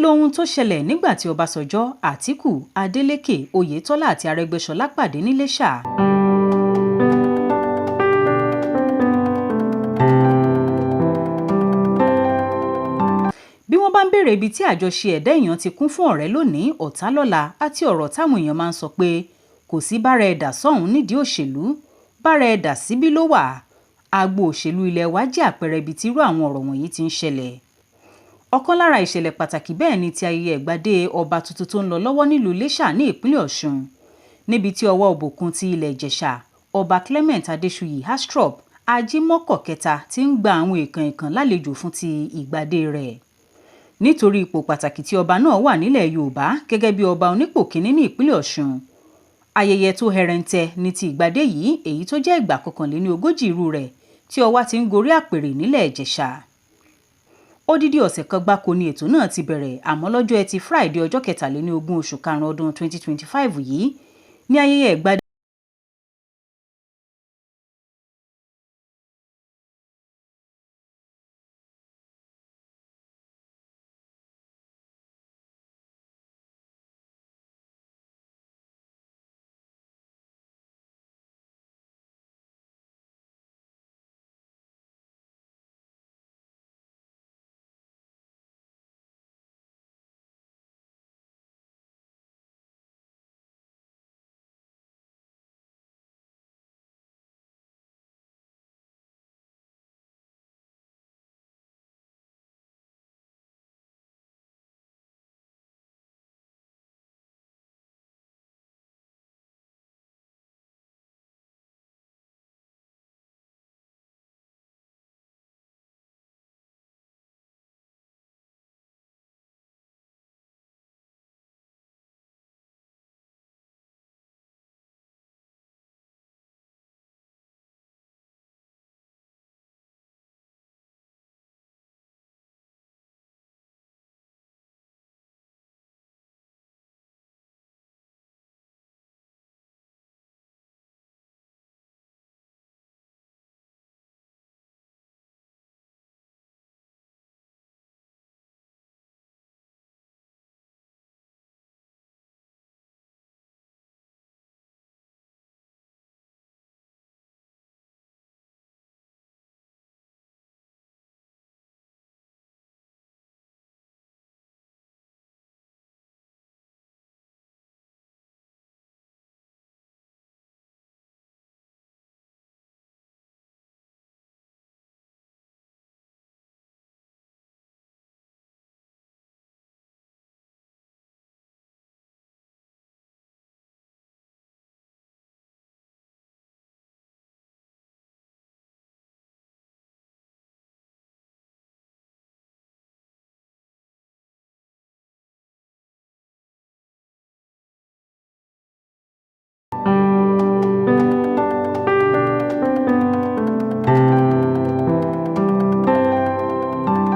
lohun tó ṣẹlẹ̀ nígbà tí Obasanjọ, Atiku, Adeleke, Oyetola àti Aregbeṣọla pàdé ní Ilesha. Bí wọ́n bá ń béèrè ibi tí àjọṣe ẹ̀dá èèyàn ti kún fún ọ̀rẹ́ lónìí, ọ̀tá lọ́la àti ọ̀rọ̀ táwọn èèyàn máa ń sọ pé kò sí bára ẹ̀dà sọ́hùn nídìí òṣèlú, bára ẹ̀dà síbí ló wà. Agbo òṣèlú ilẹ̀ wa jẹ́ àpẹẹrẹ ibi tí irú àwọn ọ̀rọ̀ wọ̀nyí ti ń ṣẹlẹ̀. Ọ̀kan lára ìṣẹ̀lẹ̀ pàtàkì bẹ́ẹ̀ ni ti ayẹyẹ ìgbadé ọba tuntun tó ń lọ lọ́wọ́ nílùú Ilesha ní ìpínlẹ̀ Ọ̀ṣun, níbi tí ọwọ́ òbòkun ti ilẹ̀ Ìjẹ̀ṣà, ọba Clement Adéṣuyì Astrop Ajímọ́kọ̀ kẹta ti ń gba àwọn èèkàn lálejò fún ti ìgbadé rẹ̀. Nítorí ipò pàtàkì tí ọba náà wà nílẹ̀ Yorùbá gẹ́gẹ́ bí ọba onípò kìíní ní ìpínlẹ̀ Ọ̀ṣun, ayẹyẹ tó hẹrẹǹtẹ ní ti ìgbadé yìí, èyí tó jẹ́ ìgbà 41 irú rẹ̀ tí ọwá ti ń gorí àpèrè nílẹ̀ Ìjẹ̀ṣà. Odidi ọ̀sẹ̀ kan gbáko ni ètò náà ti bẹ̀rẹ̀, àmọ́ lọ́jọ́ Ẹtì Friday ọjọ́ 23 oṣù karùn-ún ọdún 2025 yìí ní ayẹyẹ ìgbadé